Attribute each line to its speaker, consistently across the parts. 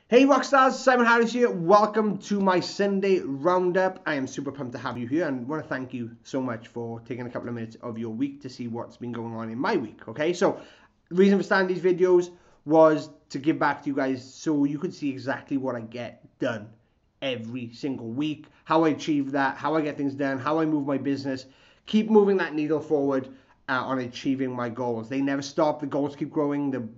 Speaker 1: Hey Rockstars, Simon Harris here. Welcome to my Sunday Roundup. I am super pumped to have you here and want to thank you so much for taking a couple of minutes of your week to see what's been going on in my week. Okay, so the reason for starting these videos was to give back to you guys so you could see exactly what I get done every single week, how I achieve that, how I get things done, how I move my business, keep moving that needle forward on achieving my goals. They never stop, the goals keep growing,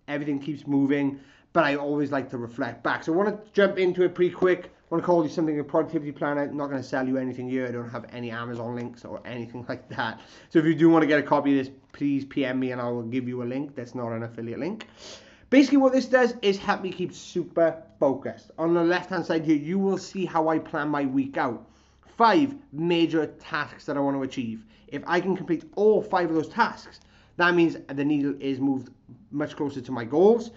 Speaker 1: everything keeps moving, but I always like to reflect back. So I want to jump into it pretty quick. I want to call you something a productivity planner. I'm not going to sell you anything here. I don't have any Amazon links or anything like that. So if you do want to get a copy of this, please PM me and I will give you a link. That's not an affiliate link. Basically what this does is help me keep super focused. On the left hand side here, you will see how I plan my week out. 5 major tasks that I want to achieve. If I can complete all 5 of those tasks, that means the needle is moved much closer to my goals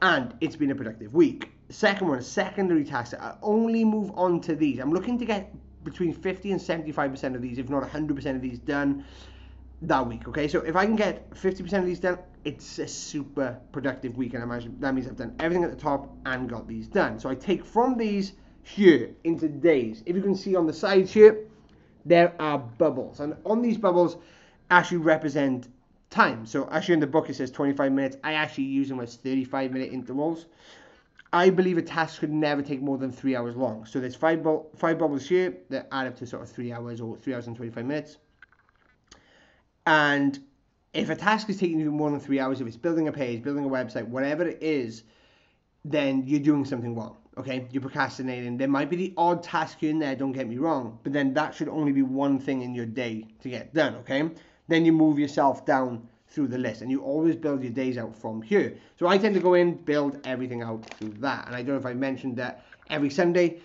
Speaker 1: and it's been a productive week. Second one, secondary tasks. I only move on to these. I'm looking to get between 50 and 75% of these, if not 100% of these done that week. Okay, so if I can get 50% of these done, it's a super productive week, and that means I've done everything at the top and got these done. So I take from these here into days. If you can see on the sides here, there are bubbles, and on these bubbles actually represent time. So actually in the book it says 25 minutes. I actually use them as 35-minute intervals. I believe a task could never take more than 3 hours long. So there's five bubbles here that add up to sort of 3 hours or 3 hours and 25 minutes. And if a task is taking you more than 3 hours, if it's building a page, building a website, whatever it is, then you're doing something wrong. Okay, you're procrastinating. There might be the odd task here and there, don't get me wrong, but then that should only be one thing in your day to get done. Okay, then you move yourself down through the list and you always build your days out from here. So I tend to go in, build everything out through that. And I don't know if I mentioned that every Sunday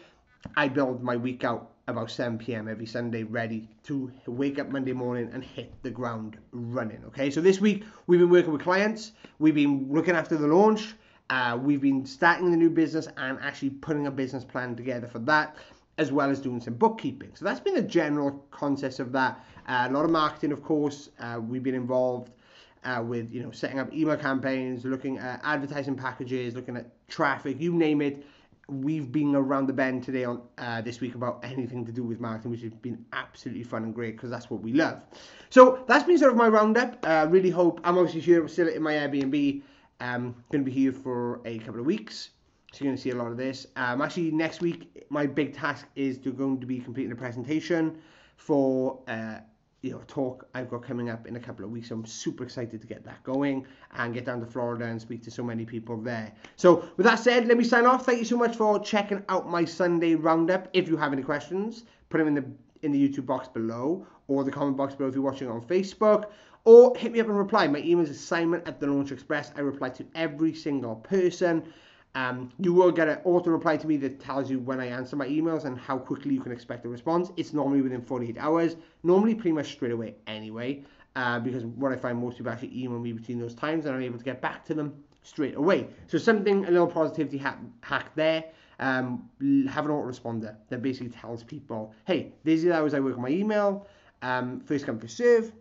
Speaker 1: I build my week out about 7 p.m. every Sunday, ready to wake up Monday morning and hit the ground running. Okay, so this week we've been working with clients, we've been looking after the launch, we've been starting the new business and actually putting a business plan together for that, as well as doing some bookkeeping. So that's been the general concept of that. A lot of marketing, of course. We've been involved with setting up email campaigns, looking at advertising packages, looking at traffic, you name it. We've been around the bend today on this week about anything to do with marketing, which has been absolutely fun and great because that's what we love. So that's been sort of my roundup. Really hope I'm obviously here still in my Airbnb. Going to be here for a couple of weeks, so you're going to see a lot of this. Actually, next week my big task is going to be completing a presentation for a talk I've got coming up in a couple of weeks. So I'm super excited to get that going and get down to Florida and speak to so many people there. So with that said, let me sign off. Thank you so much for checking out my Sunday roundup. If you have any questions, put them in the YouTube box below or the comment box below if you're watching on Facebook, or hit me up and reply. My email is simon@thelaunchexpress. I reply to every single person. You will get an auto reply to me that tells you when I answer my emails and how quickly you can expect a response. It's normally within 48 hours, normally pretty much straight away anyway, because what I find most people actually email me between those times and I'm able to get back to them straight away. So a little positivity hack there. Have an autoresponder that basically tells people, hey, these are the hours I work on my email, first come, first serve.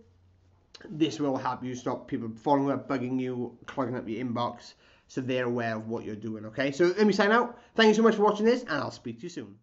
Speaker 1: This will help you stop people following up, bugging you, clogging up your inbox, so they're aware of what you're doing. Okay, so let me sign out. Thank you so much for watching this, and I'll speak to you soon.